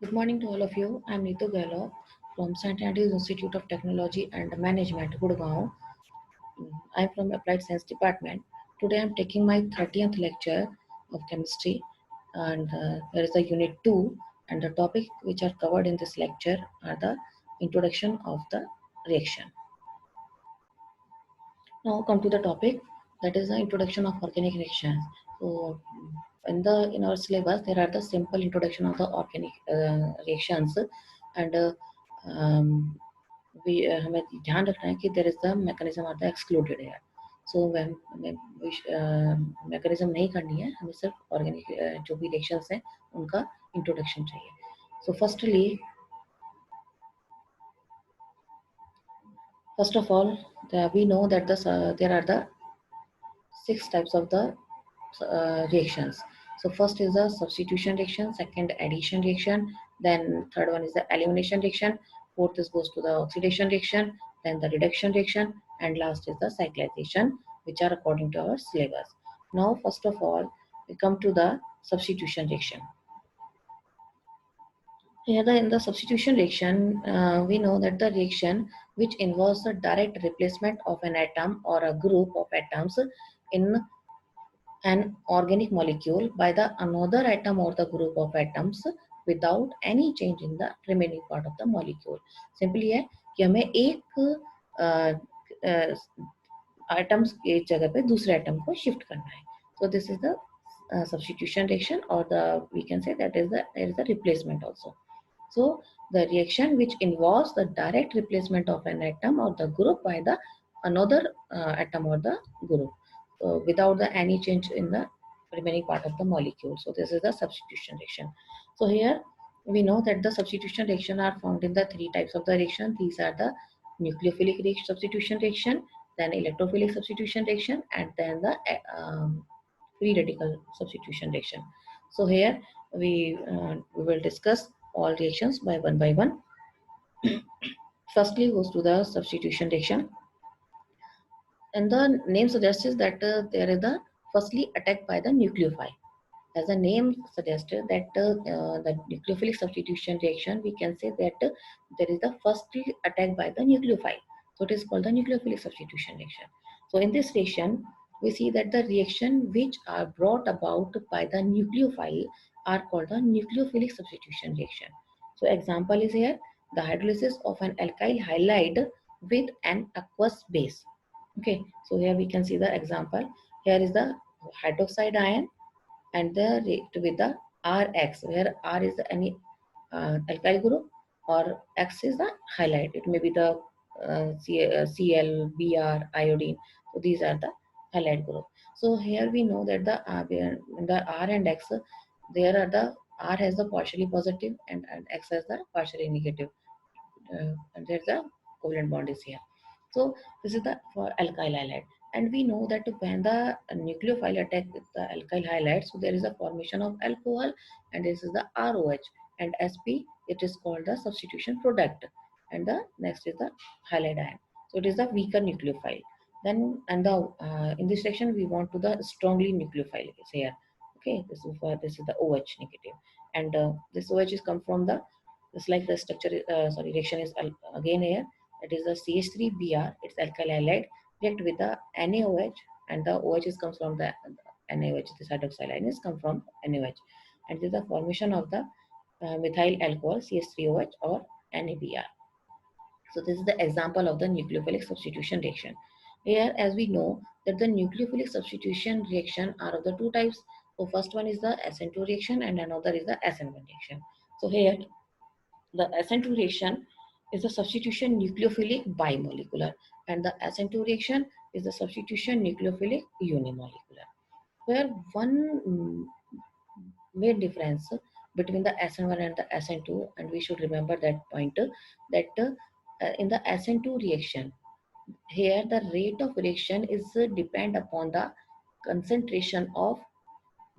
Good morning to all of you. I'm Neetu Gehlot from St. Andrews Institute of Technology and Management, Gurgaon. I'm from Applied Science Department. Today I'm taking my 30th lecture of chemistry, and there is the unit 2, and the topic which are covered in this lecture are the introduction of the reaction. Now come to the topic, that is the introduction of organic reactions. So in our syllabus there are the simple introduction of the organic reactions, and we हमें ध्यान रखना है कि there is the mechanism are the excluded here. So हमें mechanism नहीं करनी है, हमें सिर्फ organic जो भी reactions हैं उनका introduction चाहिए. So first of all, we know that there are the 6 types of the reactions. So first is the substitution reaction, second addition reaction, then third one is the elimination reaction, fourth is goes to the oxidation reaction, then the reduction reaction, and last is the cyclization, which are according to our syllabus. Now first of all, we come to the substitution reaction. Here in the substitution reaction, we know that the reaction which involves the direct replacement of an atom or a group of atoms in an organic molecule by the another atom or the group of atoms without any change in the remaining part of the molecule. Simply है कि हमें एक atoms के जगह पे दूसरे atom को shift करना है. So this is the substitution reaction, or we can say that there is the replacement also. So the reaction which involves the direct replacement of an atom or the group by the another atom or the group without any change in the remaining part of the molecule. So this is the substitution reaction. So here we know that the substitution reaction are found in the 3 types of the reaction. These are the nucleophilic substitution reaction, then electrophilic substitution reaction, and then the free radical substitution reaction. So here we will discuss all reactions by one. Firstly goes to the substitution reaction, and the name suggests that there is the firstly attack by the nucleophile. As the name suggested that the nucleophilic substitution reaction, we can say that there is the firstly attack by the nucleophile. So it is called the nucleophilic substitution reaction. So in this reaction, we see that the reaction which are brought about by the nucleophile are called the nucleophilic substitution reaction. So example is here, the hydrolysis of an alkyl halide with an aqueous base. Okay, so here we can see the example. Here is the hydroxide ion and the rate with the Rx, where R is any alkyl group or X is the halide. It may be the Cl, Br, iodine. So these are the halide group. So here we know that the R and X, there are the R has the partially positive and X has the partially negative. And there's a covalent bond is here. So this is the for alkyl halide, and we know that when the nucleophile attack with the alkyl halide, so there is a formation of alcohol, and this is the ROH, and Sp it is called the substitution product, and the next is the halide ion. So it is the weaker nucleophile. Then and the in this section we want to the strongly nucleophile is here. Okay, this is the OH negative, and this OH is come from the just like the structure, reaction is again here. It is the CH3Br, it's alkyl halide, react with the NaOH, and the OH is comes from the NaOH, this hydroxyl ion is come from NaOH. And this is the formation of the methyl alcohol, CH3OH or NaBr. So this is the example of the nucleophilic substitution reaction. Here, as we know that the nucleophilic substitution reaction are of the 2 types. So first one is the SN2 reaction and another is the SN1 reaction. So here the SN2 reaction is the substitution nucleophilic bimolecular, and the SN2 reaction is the substitution nucleophilic unimolecular. Where one main difference between the SN1 and the SN2, and we should remember that point, that in the SN2 reaction, here the rate of reaction is depend upon the concentration of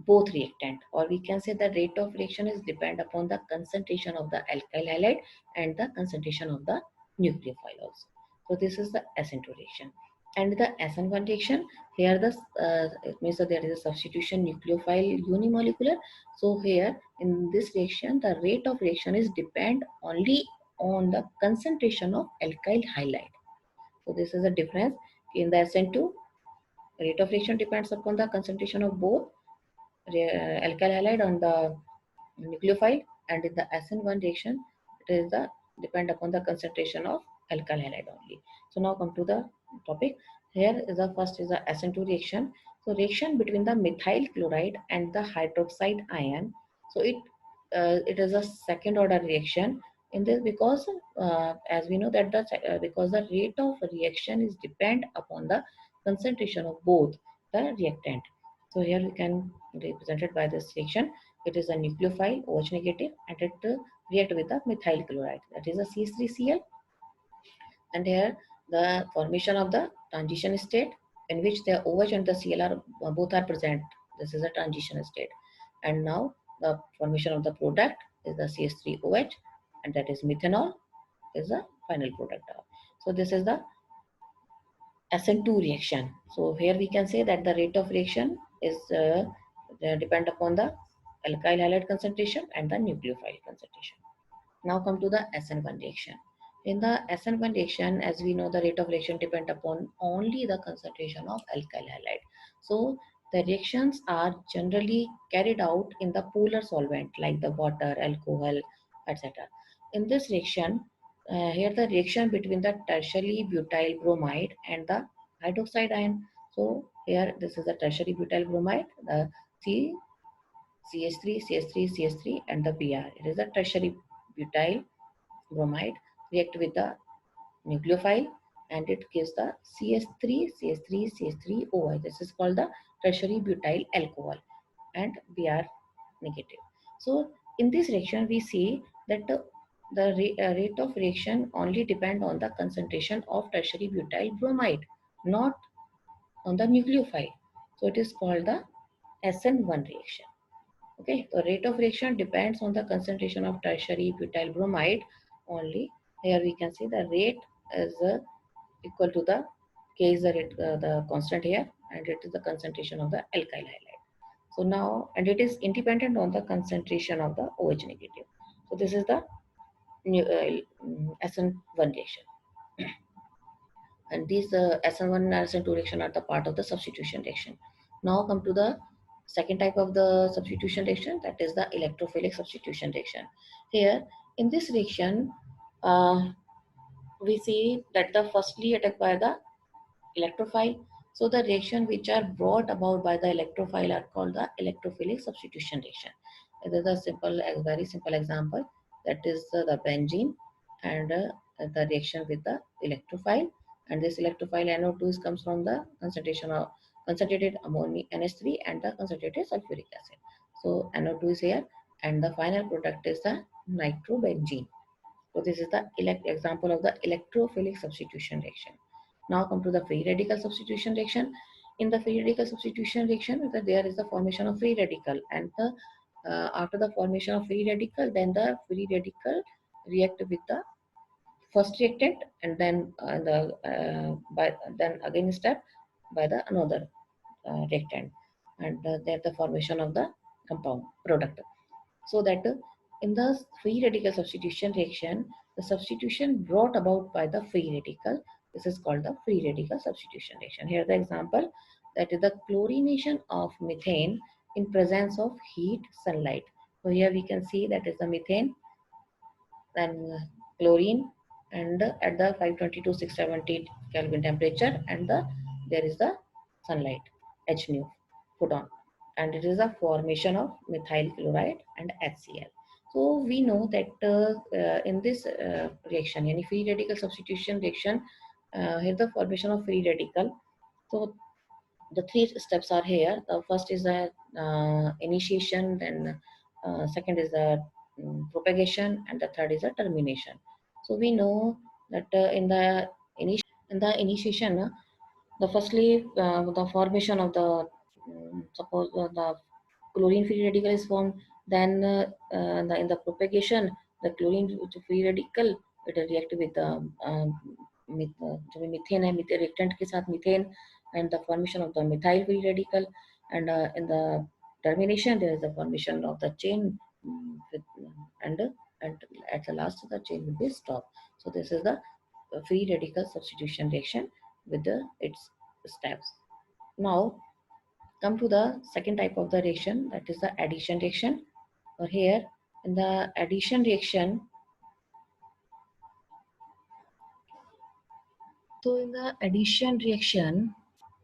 both reactant, or we can say the rate of reaction is depend upon the concentration of the alkyl halide and the concentration of the nucleophile also. So this is the SN2 reaction. And the SN1 reaction, here it means that there is a substitution nucleophile unimolecular. So here in this reaction, the rate of reaction is depend only on the concentration of alkyl halide. So this is a difference in the SN2. Rate of reaction depends upon the concentration of both alkyl halide on the nucleophile, and in the SN1 reaction, it is the depend upon the concentration of alkyl halide only. So now come to the topic. Here is the first is the SN2 reaction. So reaction between the methyl chloride and the hydroxide ion. So it is a second order reaction in this because as we know that because the rate of reaction is depend upon the concentration of both the reactant. So here we can represented by this reaction. It is a nucleophile OH negative and it react with the methyl chloride, that is a CH3Cl. And here the formation of the transition state in which the OH and the Cl are both are present. This is a transition state. And now the formation of the product is the CH3OH, and that is methanol is the final product. So this is the SN2 reaction. So here we can say that the rate of reaction is depend upon the alkyl halide concentration and the nucleophile concentration. Now come to the SN1 reaction. In the SN1 reaction, as we know, the rate of reaction depend upon only the concentration of alkyl halide. So the reactions are generally carried out in the polar solvent like the water, alcohol, etc. In this reaction, here the reaction between the tertiary butyl bromide and the hydroxide ion. So here this is the tertiary butyl bromide, the C CH3, CH3, CH3 and the Br. It is a tertiary butyl bromide react with the nucleophile and it gives the CH3, CH3, CH3OH. This is called the tertiary butyl alcohol and Br negative. So in this reaction we see that the rate of reaction only depend on the concentration of tertiary butyl bromide, not on the nucleophile. So it is called the SN1 reaction. Okay, the rate of reaction depends on the concentration of tertiary butyl bromide only. Here we can see the rate is equal to the K is the rate, the constant here, and it is the concentration of the alkyl halide. So now, and it is independent on the concentration of the OH negative. So this is the SN1 reaction. And these SN1 and SN2 reaction are the part of the substitution reaction. Now come to the second type of the substitution reaction, that is the electrophilic substitution reaction. Here in this reaction, uh, we see that the firstly attacked by the electrophile. So the reaction which are brought about by the electrophile are called the electrophilic substitution reaction. This is a simple, a very simple example. That is the benzene and the reaction with the electrophile. And this electrophile NO2 is comes from the concentration of concentrated ammonia NH3 and the concentrated sulfuric acid. So NO2 is here, and the final product is the nitrobenzene. So this is the example of the electrophilic substitution reaction. Now come to the free radical substitution reaction. In the free radical substitution reaction, there is the formation of free radical, and after the formation of free radical, then the free radical react with the first reactant, and then by then again step by the another reactant, and there the formation of the compound product. So that in the free radical substitution reaction, the substitution brought about by the free radical, this is called the free radical substitution reaction. Here the example, that is the chlorination of methane in presence of heat sunlight. So here we can see that is the methane and chlorine, and at the 522 670 Kelvin temperature, and there is the sunlight H nu photon, and it is a formation of methyl chloride and HCl. So we know that in this reaction, any free radical substitution reaction, here the formation of free radical. So the three steps are here. The first is the initiation, then second is the propagation, and the third is the termination. So we know that in the initiation, the firstly the formation of the suppose the chlorine free radical is formed. Then in the propagation, the chlorine free radical it react with the जो भी methane है, reactant के साथ methane and the formation of the methyl free radical, and in the termination there is the formation of the chain, with, and at the last the chain will be stopped. So this is the free radical substitution reaction with its steps. Now come to the second type of the reaction, that is the addition reaction. Or here in the addition reaction, so in the addition reaction,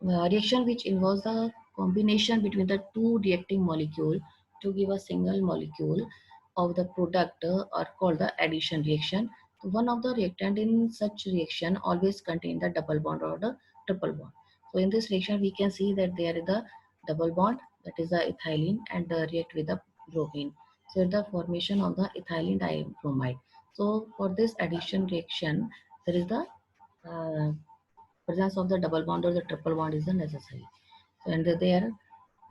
reaction which involves the combination between the two reacting molecule to give a single molecule of the product are called the addition reaction. So one of the reactant in such reaction always contain the double bond or the triple bond. So in this reaction we can see that there is the double bond, that is the ethylene, and react with the bromine. So the formation of the ethylene dibromide. So for this addition reaction, there is the uh, presence of the double bond or the triple bond is necessary. And there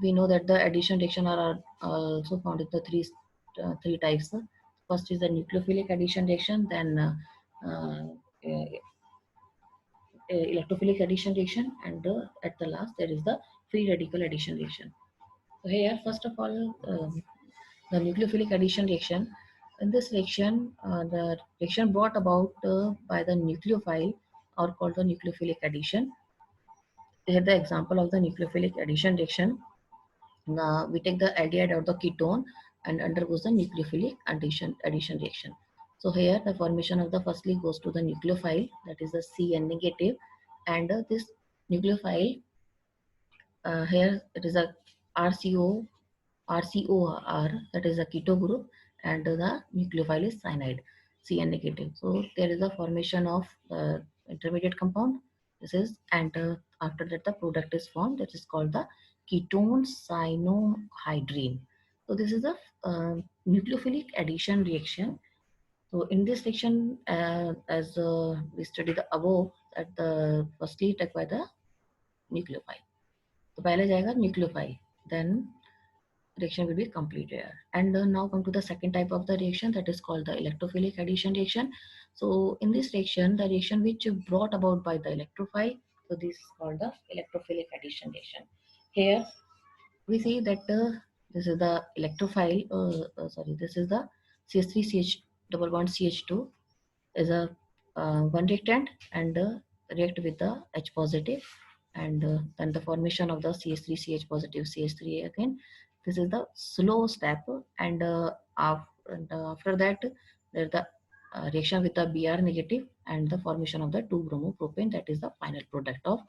we know that the addition reaction are also found in the three types. First is the nucleophilic addition reaction, then electrophilic addition reaction, and at the last there is the free radical addition reaction. So here first of all, the nucleophilic addition reaction. In this reaction, the reaction brought about by the nucleophile are called the nucleophilic addition. Here the example of the nucleophilic addition reaction. We take the aldehyde out of the ketone and undergoes the nucleophilic addition reaction. So here the formation of the firstly goes to the nucleophile, that is the Cn negative, and this nucleophile, here it is a RCOR, that is a keto group, and the nucleophile is cyanide, Cn negative. So there is a formation of intermediate compound. This is, and after that the product is formed, that is called the ketone cyanohydrine. So this is a nucleophilic addition reaction. So in this reaction, as we studied the above, that the firstly attacked by the nucleophile. तो पहले जाएगा nucleophile, then reaction will be complete here. And now come to the second type of the reaction, that is called the electrophilic addition reaction. So in this reaction, the reaction which brought about by the electrophile, so this is called the electrophilic addition reaction. Here we see that this is the electrophile, this is the CH3CH double bond CH2 is a one reactant, and react with the H positive, and then the formation of the CH3 CH positive CH3 again. This is the slow step, and after that there's the reaction with the Br negative and the formation of the 2-bromopropane, that is the final product of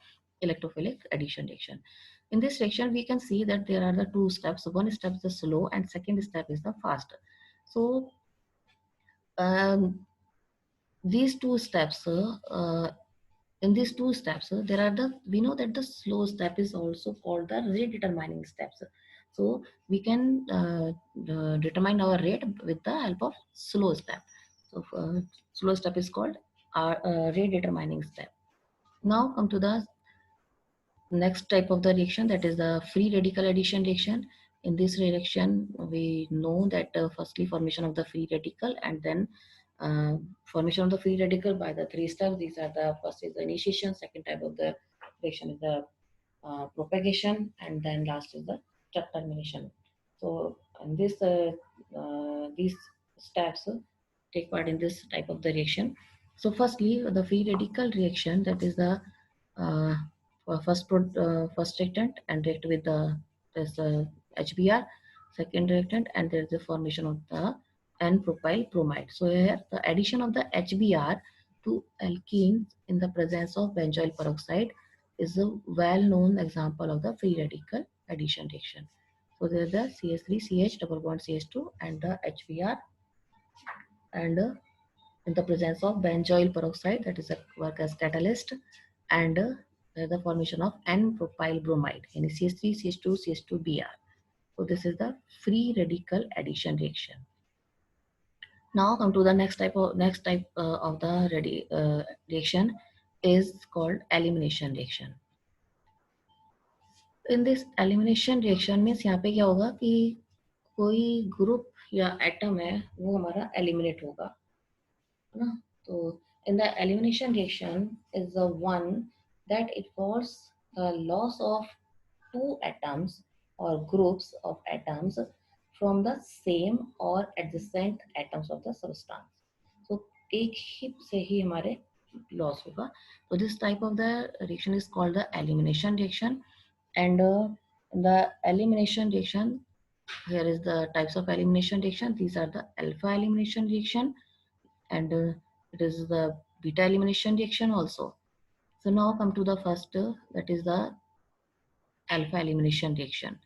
electrophilic addition reaction. In this reaction we can see that there are the two steps. One step is the slow and second step is the fast. So um, these two steps in these two steps there are the, we know that the slow step is also called the rate determining steps. So we can determine our rate with the help of slow step. So slow step is called our rate determining step. Now come to the next type of the reaction, that is the free radical addition reaction. In this reaction we know that firstly formation of the free radical, and then formation of the free radical by the three steps. These are the first is the initiation, second type of the reaction is the propagation, and then last is the termination. So in this these steps take part in this type of the reaction. So firstly the free radical reaction, that is the uh, first reactant and react with the this HBr, second reactant, and there is the formation of the N-propyl bromide. So here the addition of the HBr to alkenes in the presence of benzoyl peroxide is a well-known example of the free radical addition reaction. So there is the CH3CH double bond CH2 and the HBr, and in the presence of benzoyl peroxide, that is a work as catalyst, and the formation of N-propyl bromide, and CH3 CH2 CH2Br. So this is the free radical addition reaction. Now come to the next type of the reaction is called elimination reaction. In this elimination reaction means यहाँ पे क्या होगा कि कोई group या atom है वो हमारा एलिमिनेट होगा, है ना. तो In the elimination reaction is the one that involves the loss of two atoms or groups of atoms from the same or adjacent atoms of the substance. So एक ही से ही हमारे loss होगा. So this type of the reaction is called the elimination reaction. And the elimination reaction, here is the types of elimination reaction. These are the alpha elimination reaction, and it is the beta elimination reaction also. So now come to the first, that is the alpha elimination reaction.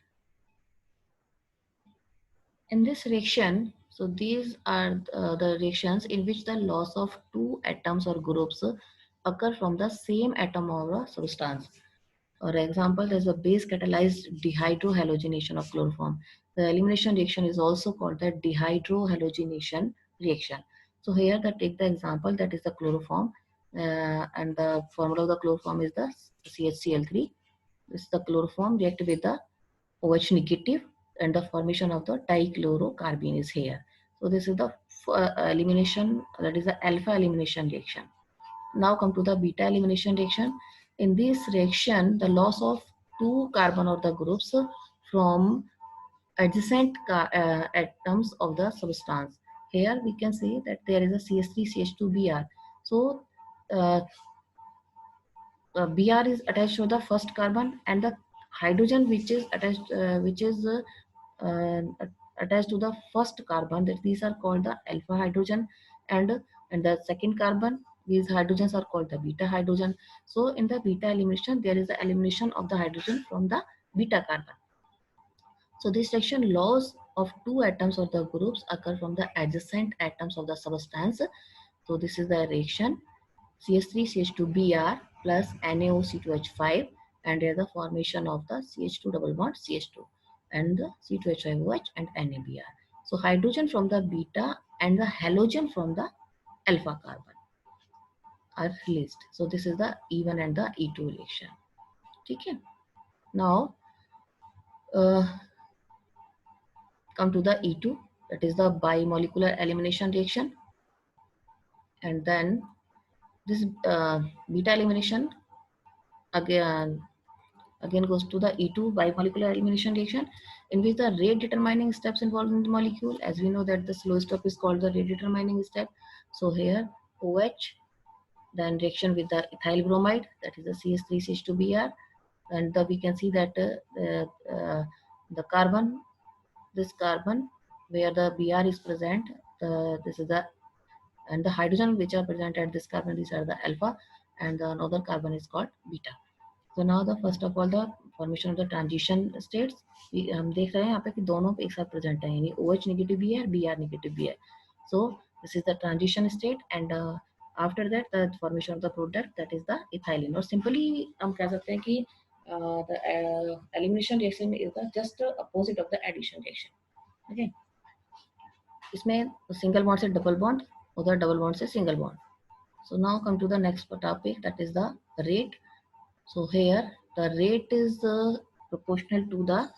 In this reaction, so these are the reactions in which the loss of two atoms or groups occur from the same atom or a substance. For example, there's a base catalyzed dehydrohalogenation of chloroform. The elimination reaction is also called the dehydrohalogenation reaction. So here, take the example, that is the chloroform, and the formula of the chloroform is the CHCl3. This is the chloroform react with the OH negative, and the formation of the dichlorocarbene is here. So this is the elimination, that is the alpha elimination reaction. Now come to the beta elimination reaction. In this reaction, the loss of two carbon or the groups from adjacent atoms of the substance. Here we can see that there is a CH3 CH2 Br. So uh, Br is attached to the first carbon, and the hydrogen which is attached uh, attached to the first carbon, that these are called the alpha hydrogen, and the second carbon, these hydrogens are called the beta hydrogen. So in the beta elimination, there is the elimination of the hydrogen from the beta carbon. So this reaction, loss of two atoms or the groups occur from the adjacent atoms of the substance. So this is the reaction CH3 CH2Br plus NaOC2H5, and here the formation of the CH2 double bond CH2 and the C2H5OH and NaBr. So hydrogen from the beta and the halogen from the alpha carbon are released. So this is the E1 and the E2 reaction. Okay. Now come to the E2, that is the bimolecular elimination reaction. And then this beta elimination again goes to the E2 bimolecular elimination reaction, in which the rate determining steps involved in the molecule. As we know that the slow step is called the rate determining step. So here OH, then reaction with the ethyl bromide, that is the CH3CH2Br, and we can see that the carbon, this carbon where the Br is present, this is the, and the hydrogen which are present at this carbon, these are the alpha, and the another carbon is called beta. So now the first of all the formation of the transition states, हम देख रहे हैं यहाँ पे कि दोनों एक साथ present है, यानी OH negative भी है, Br negative भी है. So this is the transition state, and after that the formation of the product, that is the ethylene. और simply हम कह सकते हैं कि the elimination reaction is the just opposite of the addition reaction. Okay. इसमें single bond से double bond, उधर double bond से single bond. So now come to the next topic, that is the rate. So here the rate is proportional to the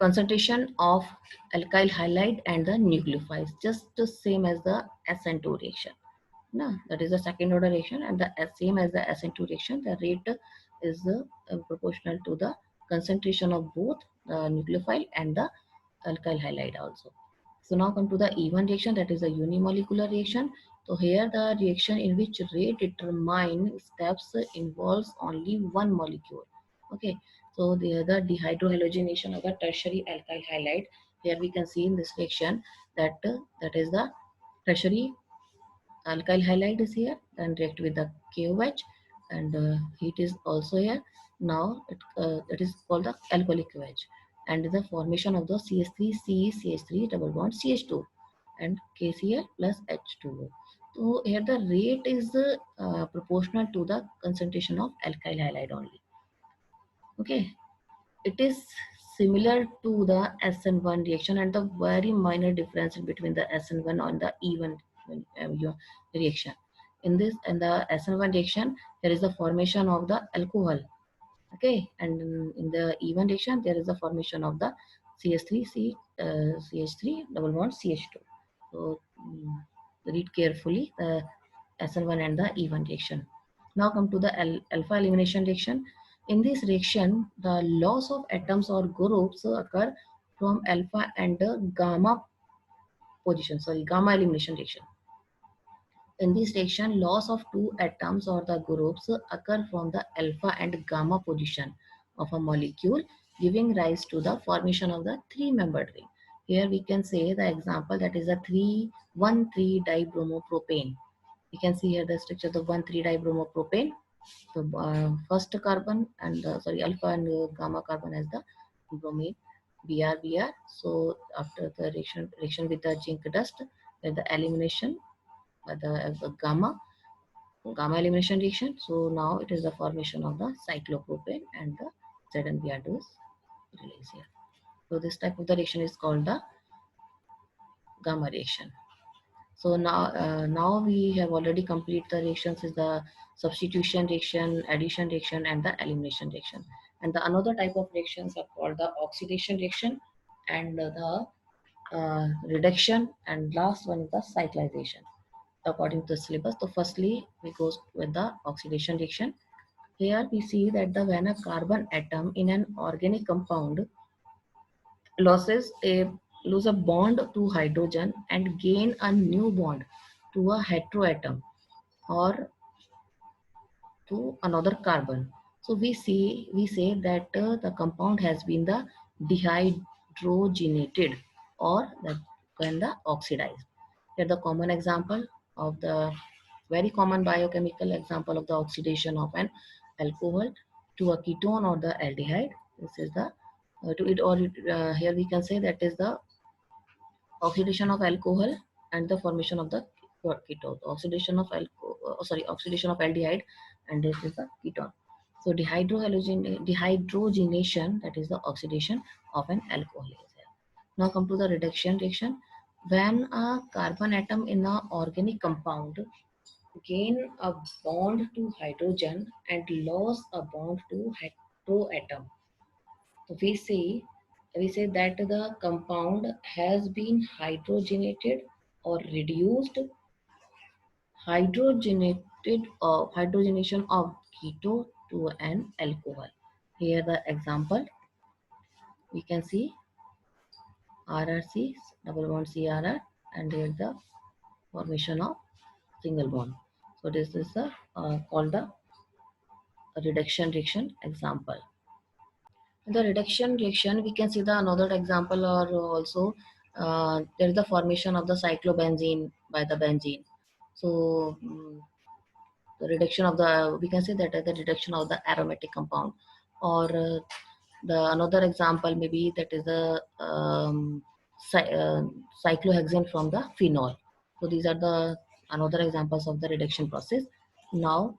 concentration of alkyl halide and the nucleophiles, just the same as the SN2 reaction. No, that is the second order reaction, and the same as the SN2 reaction, the rate is proportional to the concentration of both the nucleophile and the alkyl halide also. So now come to the E1 reaction, that is a unimolecular reaction. So here the reaction in which rate determine steps involves only one molecule. Okay, so the dehydrohalogenation of the tertiary alkyl halide. Here we can see in this reaction that that is the tertiary alkyl halide is here and react with the KOH, and heat is also here. Now it is called the alcoholic OH, and the formation of the CH3 CH3 double bond CH2 and KCl plus H2O. So here the rate is proportional to the concentration of alkyl halide only. Okay, it is similar to the SN1 reaction, and the very minor difference between the SN1 and the E1 reaction. In this and the SN1 reaction, there is the formation of the alcohol. Okay, and in the E1 reaction, there is the formation of the CH3 double bond CH2. So read carefully the SN1 and the E1 reaction. Now come to the alpha elimination reaction. In this reaction, the loss of atoms or groups occur from alpha and gamma position, sorry, gamma elimination reaction. In this reaction, loss of two atoms or the groups occur from the alpha and gamma position of a molecule, giving rise to the formation of the three-membered ring. Here we can say the example, that is a 3,1,3-dibromopropane. You can see here the structure of the 1,3-dibromopropane. The first carbon and sorry, alpha and gamma carbon as the bromine, Br. So after the reaction with the zinc dust, with the elimination the gamma elimination reaction. So now it is the formation of the cyclopropane and the ZnBr2 is released here. So this type of the reaction is called the gamma reaction. So now we have already completed the reactions is the substitution reaction, addition reaction, and the elimination reaction. And the another type of reactions are called the oxidation reaction and the reduction, and last one is the cyclization according to the syllabus. So firstly, we go with the oxidation reaction. Here we see that when a carbon atom in an organic compound loses a lose a bond to hydrogen and gain a new bond to a heteroatom or to another carbon. So we say that the compound has been the dehydrogenated or the oxidized. Here the common example of the very common biochemical example of the oxidation of an alcohol to a ketone or the aldehyde. This is the to it or here we can say that is the oxidation of alcohol and the formation of the ketone. Oxidation of oxidation of aldehyde, and this is the ketone. So dehydrogenation, that is the oxidation of an alcohol. Now come to the reduction reaction. When a carbon atom in an organic compound gain a bond to hydrogen and lose a bond to heteroatom, so we say that the compound has been hydrogenated or reduced. Hydrogenation of keto to an alcohol. Here the example we can see RRC double bond CRR, and here the formation of single bond. So this is the called the reduction reaction example. In the reduction reaction, we can see the another example, or also there is the formation of the cyclobenzene by the benzene. So the reduction of the, we can say that the reduction of the aromatic compound, or the another example maybe that is the cyclohexane from the phenol. So these are the another examples of the reduction process. Now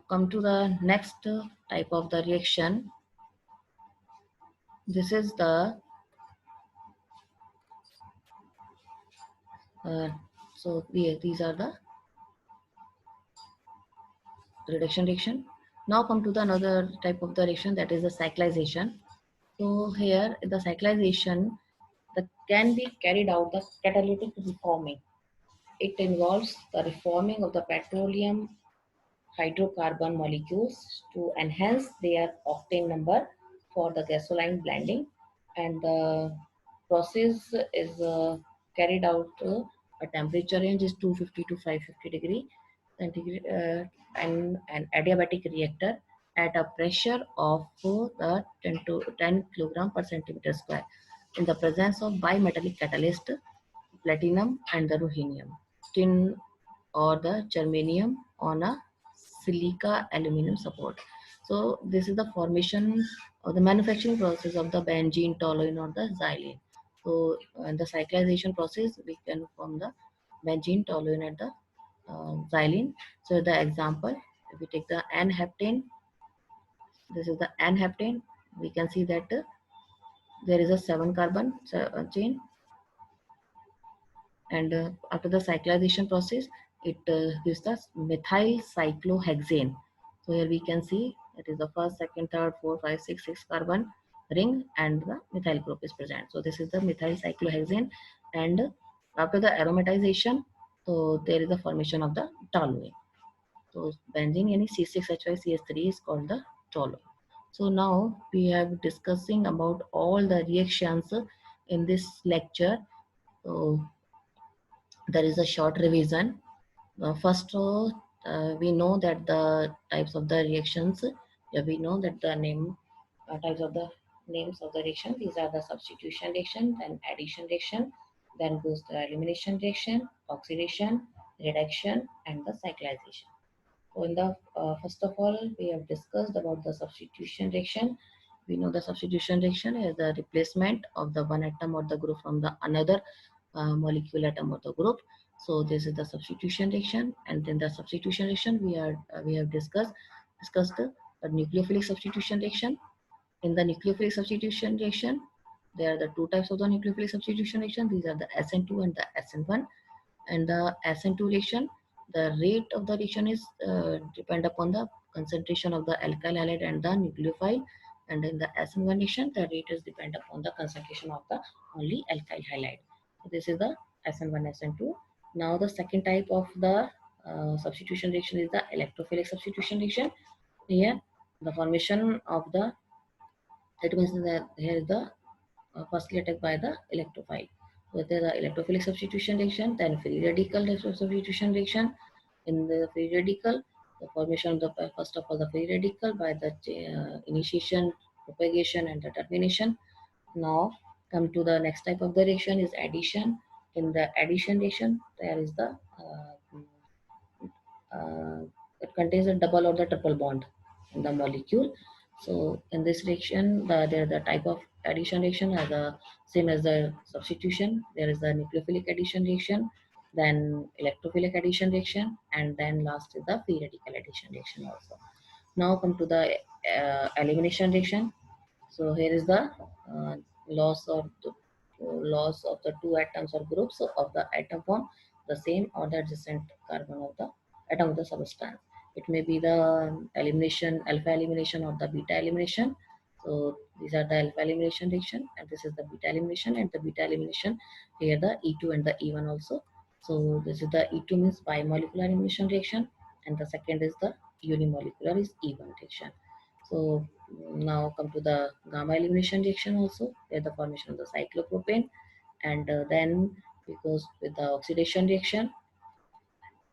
come to the next type of the reaction. This is the these are the reduction reaction. Now come to the another type of the reaction, that is the cyclization. So here the cyclization that can be carried out the catalytic reforming. It involves the reforming of the petroleum hydrocarbon molecules to enhance their octane number for the gasoline blending, and the process is carried out a temperature range is 250 to 550 degree centigrade, and an adiabatic reactor at a pressure of the 10 to 10 kilogram per centimeter square in the presence of bimetallic catalyst, platinum and the ruthenium, tin or the germanium on a silica aluminum support. So this is the formation or the manufacturing process of the benzene, toluene or the xylene. So in the cyclization process, we can form the benzene, toluene and the xylene. So the example, if we take the N-heptane, this is the N-heptane. We can see that there is a 7 carbon chain, and after the cyclization process, it gives the methyl cyclohexane. So here we can see it is the first, second, third, fourth, 5, 6 carbon, ring and the methyl group is present. So this is the methyl cyclohexane, and after the aromatization, so there is the formation of the toluene. So benzene any C6H5CH3 is called the toluene. So now we have discussing about all the reactions in this lecture. So there is a short revision. First, we know that the types of the reactions. We know that the types of the names of the reaction. These are the substitution reaction, then addition reaction, then goes the elimination reaction, oxidation, reduction, and the cyclization. So in the first of all, we have discussed about the substitution reaction. We know the substitution reaction is the replacement of the one atom or the group from the another molecule atom or the group. So this is the substitution reaction, and in the substitution reaction, we have discussed the nucleophilic substitution reaction. In the nucleophilic substitution reaction, there are the two types of the nucleophilic substitution reaction. These are the SN2 and the SN1. And the SN2 reaction, the rate of the reaction is depend upon the concentration of the alkyl halide and the nucleophile. And in the SN1 reaction, the rate is depend upon the concentration of the only alkyl halide. So this is the SN1, SN2. Now the second type of the substitution reaction is the electrophilic substitution reaction. Here, the formation of the, it means that here is the firstly attacked by the electrophile. So there is the electrophilic substitution reaction, then free radical substitution reaction. In the free radical, the formation of the first of all the free radical by the initiation, propagation, and the termination. Now come to the next type of the reaction is addition. In the addition reaction, there is the uh, it contains a double or the triple bond in the molecule. So in this reaction, the type of addition reaction are the same as the substitution. There is the nucleophilic addition reaction, then electrophilic addition reaction, and then last is the free radical addition reaction also. Now come to the elimination reaction. So here is the uh, loss of the two atoms or groups of the atom form the same or the adjacent carbon of the atom of the substance. It may be the elimination, alpha elimination or the beta elimination. So these are the alpha elimination reaction, and this is the beta elimination, and the beta elimination here the E2 and the E1 also. So this is the E2 means bimolecular elimination reaction, and the second is the unimolecular is E1 reaction. So now come to the gamma elimination reaction also, where the formation of the cyclopropane, and then it goes with the oxidation reaction,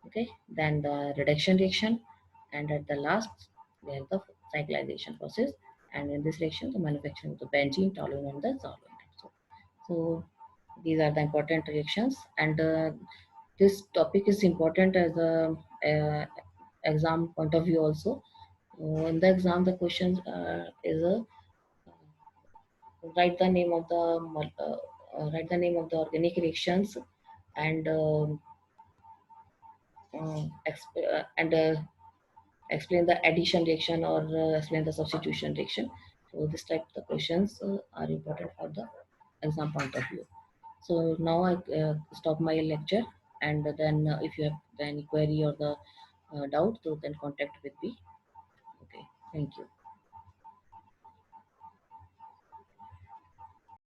okay, then the reduction reaction, and at the last we have the cyclization process, and in this reaction the manufacturing of the benzene, toluene, and the solvent. So these are the important reactions, and this topic is important as a exam point of view also. In the exam, the question is write the name of the write the name of the organic reactions, and and explain the addition reaction or explain the substitution reaction. So this type of questions are important for the exam point of view. So now I stop my lecture, and then if you have any query or the doubt, so then contact with me. Okay, thank you.